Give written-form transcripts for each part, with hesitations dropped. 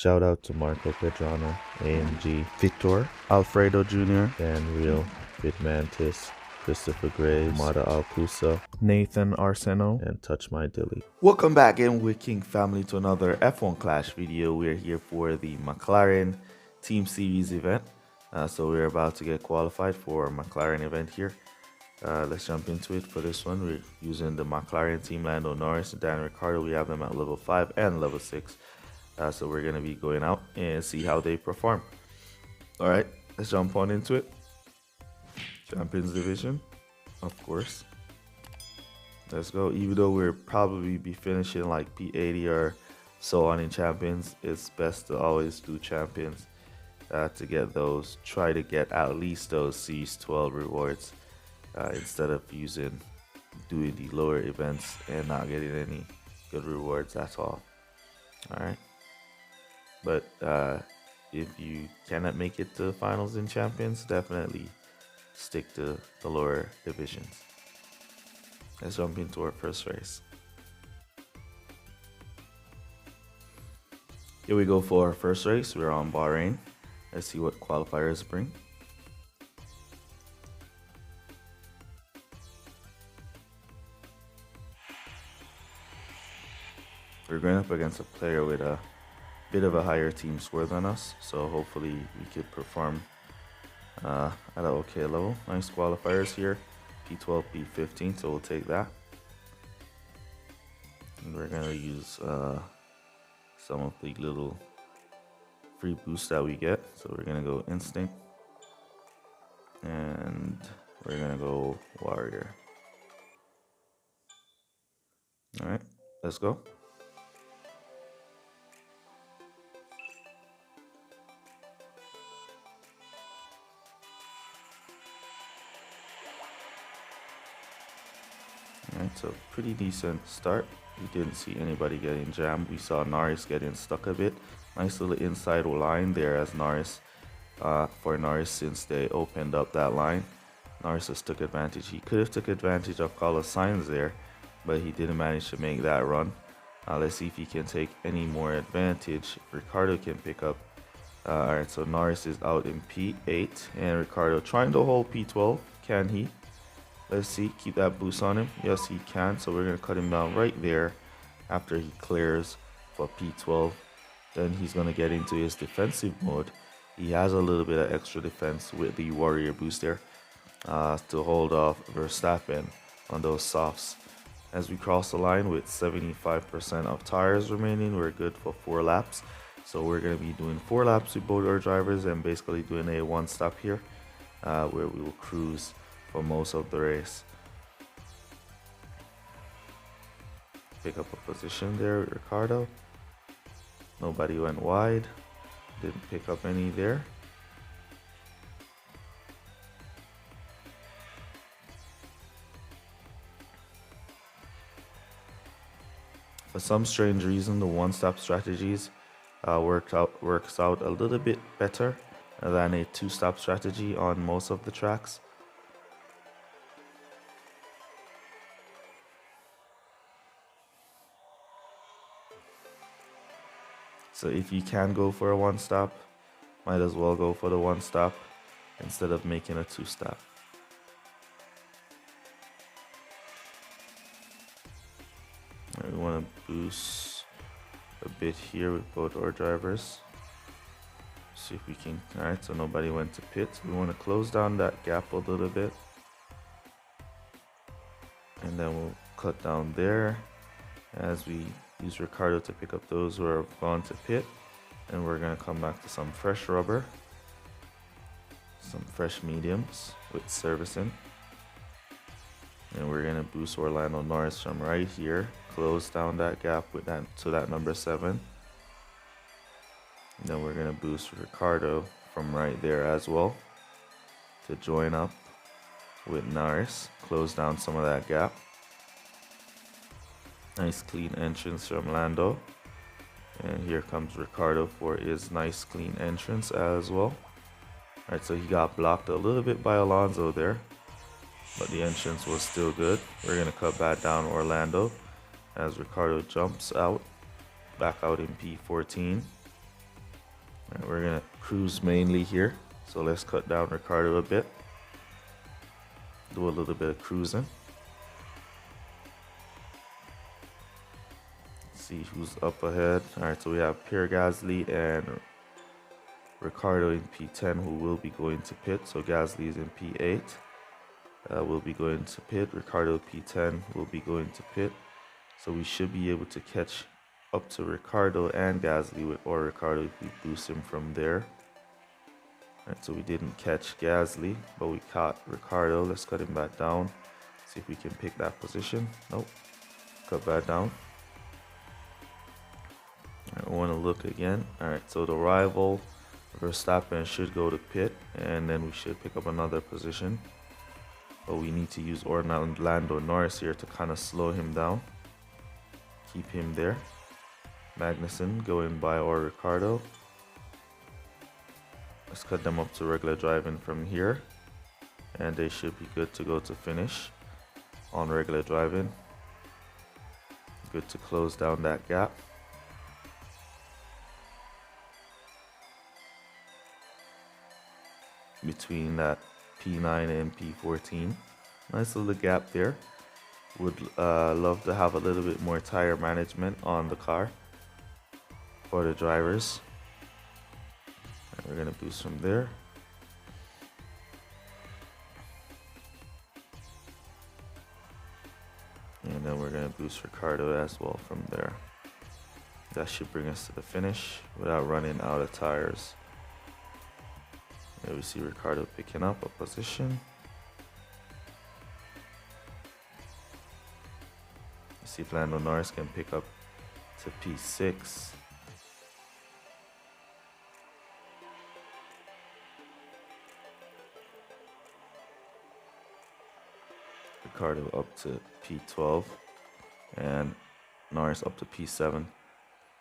Shout out to Marco Pedrano, AMG, Victor, Alfredo Jr., Dan Real, Bitmantis, Christopher Graves, Mada Alcusa, Nathan Arseno, and Touch My Dilly. Welcome back in with King Family to another F1 Clash video. We're here for the McLaren Team Series event. So we're about to get qualified for a McLaren event here. Let's jump into it. For this one, we're using the McLaren team, Lando Norris and Dan Ricciardo. We have them at level 5 and level 6. So we're going to be going out and see how they perform. All right, let's jump on into it. Champions Division, of course. Let's go. Even though we'll probably be finishing like P80 or so on in Champions, it's best to always do Champions to get those. Try to get at least those Series 12 rewards instead of doing the lower events and not getting any good rewards at all. All right. But if you cannot make it to the finals in Champions, definitely stick to the lower divisions. Let's jump into our first race. Here we go for our first race. We're on Bahrain. Let's see what qualifiers bring. We're going up against a player with a bit of a higher team score than us, so hopefully we could perform at an okay level. Nice qualifiers here, P12, P15, so we'll take that. And we're gonna use some of the little free boosts that we get. So we're gonna go Instinct, and we're gonna go Warrior. All right, let's go. Alright, so pretty decent start. We didn't see anybody getting jammed. We saw Norris getting stuck a bit. Nice little inside line there as Norris, for Norris, since they opened up that line. Norris just took advantage. He could have took advantage of Carlos Sainz there, but he didn't manage to make that run. Let's see if he can take any more advantage. Ricciardo can pick up. Alright, so Norris is out in P8 and Ricciardo trying to hold P12. Can he? Let's see, keep that boost on him. Yes, he can. So we're going to cut him down right there after he clears for P12. Then he's going to get into his defensive mode. He has a little bit of extra defense with the Warrior boost there to hold off Verstappen on those softs. As we cross the line with 75% of tires remaining, we're good for 4 laps. So we're going to be doing 4 laps with both our drivers and basically doing a one stop here where we will cruise for most of the race. Pick up a position there with Ricciardo. Nobody went wide. Didn't pick up any there. For some strange reason, the one-stop strategies works out a little bit better than a two-stop strategy on most of the tracks. So if you can go for a one stop, might as well go for the one stop instead of making a two stop. We want to boost a bit here with both our drivers. See if we can. All right, so nobody went to pit. We want to close down that gap a little bit. And then we'll cut down there as we use Ricciardo to pick up those who are gone to pit. And we're going to come back to some fresh rubber, some fresh mediums with servicing. And we're going to boost Orlando Norris from right here, close down that gap with that to that number 7. And then we're going to boost Ricciardo from right there as well to join up with Norris, close down some of that gap. Nice clean entrance from Lando. And here comes Ricciardo for his nice clean entrance as well. Alright, so he got blocked a little bit by Alonso there, but the entrance was still good. We're going to cut back down Orlando as Ricciardo jumps out, back out in P14. Right, we're gonna cruise mainly here, so let's cut down Ricardo a bit. Do a little bit of cruising. See who's up ahead. All right, so we have Pierre Gasly and Ricardo in P10, who will be going to pit. So Gasly is in P8. Will be going to pit. Ricardo P10 will be going to pit. So we should be able to catch up to Ricardo and Gasly, or Ricardo if we boost him from there. Right, so we didn't catch Gasly, but we caught Ricardo. Let's cut him back down. See if we can pick that position. Nope. Cut back down. Right, we want to look again. Alright, so the rival Verstappen should go to pit, and then we should pick up another position. But we need to use Lando Norris here to kind of slow him down. Keep him there. Magnussen going by or Ricardo. Let's cut them up to regular driving from here, and they should be good to go to finish on regular driving. Good to close down that gap. Between that P9 and P14. Nice little gap there. Would love to have a little bit more tire management on the car for the drivers. And we're gonna boost from there. And then we're gonna boost Ricardo as well from there. That should bring us to the finish without running out of tires. There we see Ricardo picking up a position. See if Lando Norris can pick up to P6. Ricardo up to P12 and Norris up to P7.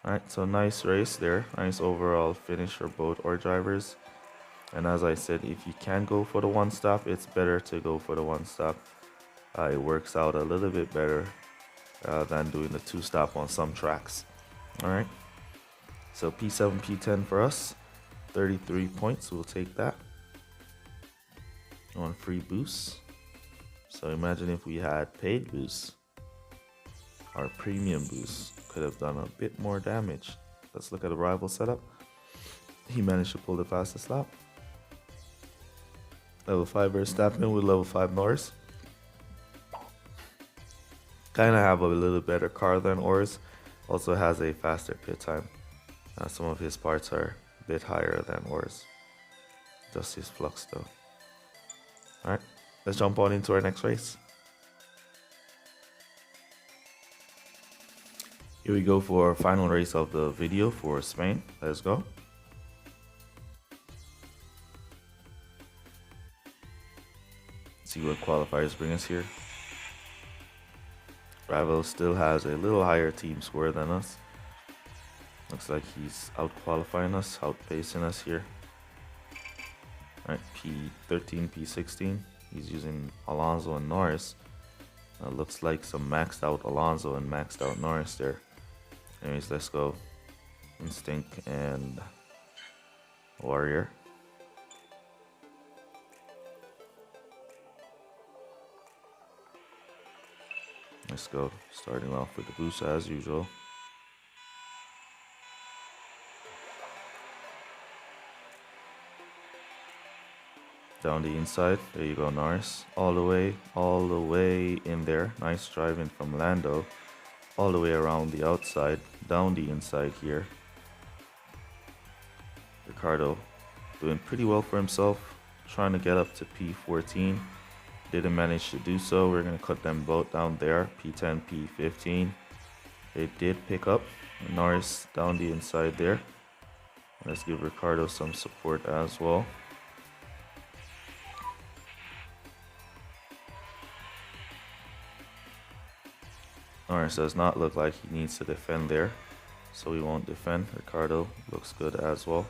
Alright, so nice race there. Nice overall finish for both our drivers. And as I said, if you can go for the one stop, it's better to go for the one stop. It works out a little bit better than doing the two stop on some tracks. Alright, so P7, P10 for us. 33 points, we'll take that on free boosts. So imagine if we had paid boosts. Our premium boost could have done a bit more damage. Let's look at the rival setup. He managed to pull the fastest lap. Level 5 Verstappen with level 5 Norris. Kind of have a little better car than ours. Also has a faster pit time. Some of his parts are a bit higher than ours. Just his flux though. Alright, let's jump on into our next race. Here we go for our final race of the video for Spain. Let's go. See what qualifiers bring us here. Bravo still has a little higher team score than us. Looks like he's out qualifying us, outpacing us here. Alright, P13, P16. He's using Alonso and Norris. Looks like some maxed out Alonso and maxed out Norris there. Anyways, let's go. Instinct and Warrior. Let's go, starting off with the boost as usual. Down the inside, there you go, Norris. All the way in there. Nice driving from Lando. All the way around the outside, down the inside here. Ricardo doing pretty well for himself, trying to get up to P14. Didn't manage to do so. We're going to cut them both down there, P10, P15. They did pick up. Norris down the inside there. Let's give Ricardo some support as well. Norris does not look like he needs to defend there, so he won't defend. Ricardo looks good as well.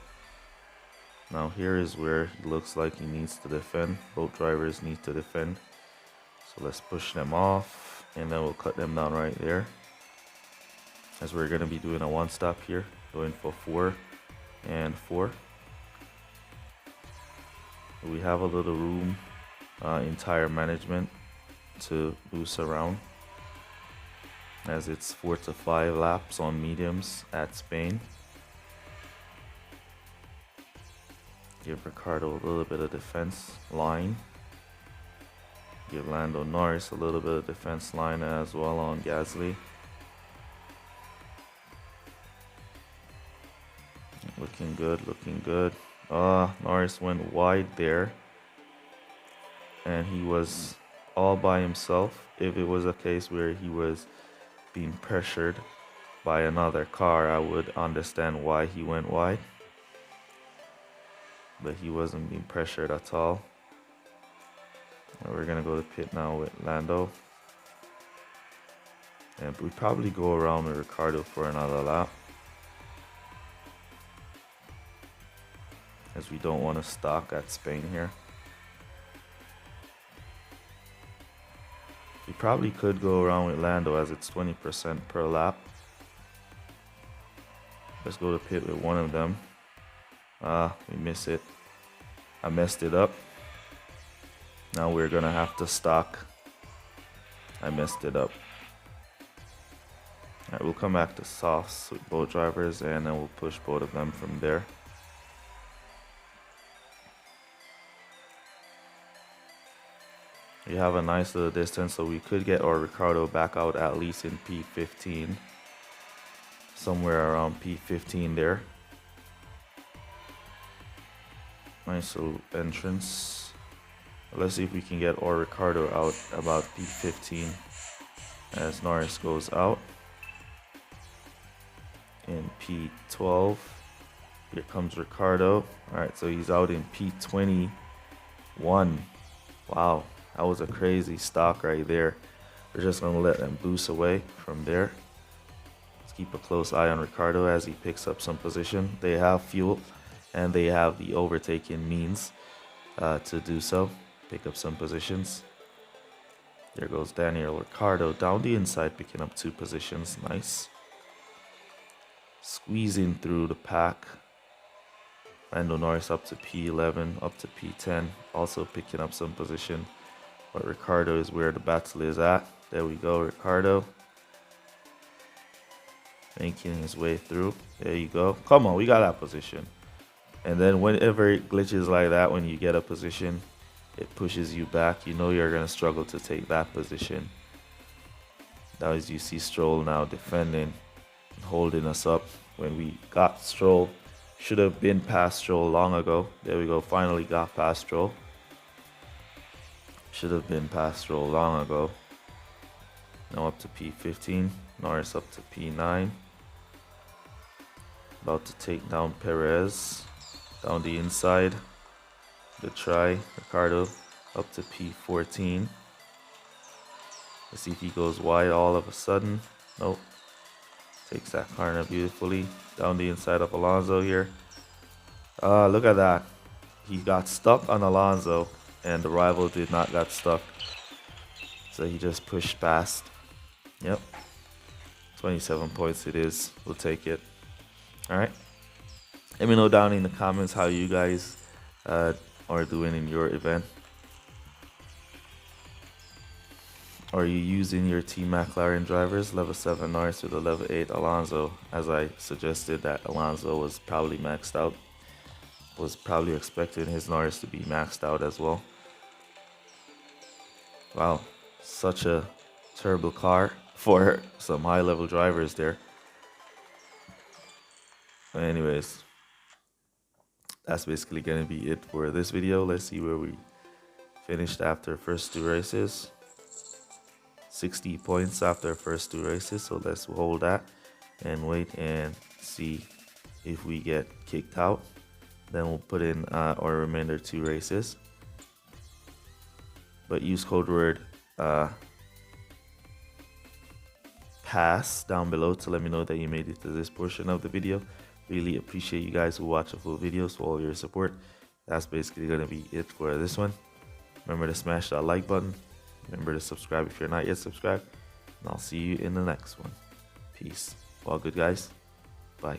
Now here is where he looks like he needs to defend. Both drivers need to defend. So let's push them off, and then we'll cut them down right there. As we're going to be doing a one stop here, going for 4. and 4. We have a little room in tire management to boost around, as it's 4 to 5 laps on mediums at Spain. Give Ricardo a little bit of defense line. Give Lando Norris a little bit of defense line as well on Gasly. Looking good, looking good. Norris went wide there, and he was all by himself. If it was a case where he was being pressured by another car, I would understand why he went wide, but he wasn't being pressured at all. And we're gonna go to pit now with Lando, and we probably go around with Ricardo for another lap, as we don't want to stock at Spain here. We probably could go around with Lando, as it's 20% per lap. Let's go to pit with one of them. We miss it. I messed it up. Now we're gonna have to stock. I messed it up. Alright, we'll come back to softs with both drivers, and then we'll push both of them from there. We have a nice little distance, so we could get our Ricardo back out at least in P15. Somewhere around P15 there. Nice little entrance. Let's see if we can get our Ricardo out about P15 as Norris goes out. In P12. Here comes Ricardo. Alright, so he's out in P21. Wow. That was a crazy stock right there. We're just going to let them boost away from there. Let's keep a close eye on Ricardo as he picks up some position. They have fuel, and they have the overtaking means to do so. Pick up some positions. There goes Daniel Ricciardo down the inside, picking up 2 positions. Nice. Squeezing through the pack. Lando Norris up to P11, up to P10. Also picking up some position. But Ricardo is where the battle is at. There we go, Ricardo. Making his way through. There you go. Come on, we got that position. And then whenever it glitches like that, when you get a position, it pushes you back. You know you're going to struggle to take that position. Now as you see Stroll now defending, holding us up. When we got Stroll, should have been past Stroll long ago. There we go, finally got past Stroll. Should have been past Stroll long ago. Now up to P15. Norris up to P9. About to take down Perez. Down the inside. Good try. Ricardo up to P14. Let's see if he goes wide all of a sudden. Nope. Takes that corner beautifully. Down the inside of Alonso here. Look at that. He got stuck on Alonso, and the rival did not get stuck. So he just pushed past. Yep. 27 points it is. We'll take it. Alright. Let me know down in the comments how you guys are doing in your event. Are you using your Team McLaren drivers? Level 7 Norris with a level 8 Alonso. As I suggested, that Alonso was probably maxed out. Was probably expecting his Norris to be maxed out as well. Wow, such a terrible car for some high level drivers there. But anyways, that's basically going to be it for this video. Let's see where we finished after first 2 races. 60 points after first 2 races, so let's hold that and wait and see if we get kicked out. Then we'll put in our remainder 2 races, but use code word PASS down below to let me know that you made it to this portion of the video. Really appreciate you guys who watch the full videos, for all your support. That's basically going to be it for this one. Remember to smash that like button. Remember to subscribe if you're not yet subscribed. And I'll see you in the next one. Peace. All good, guys. Bye.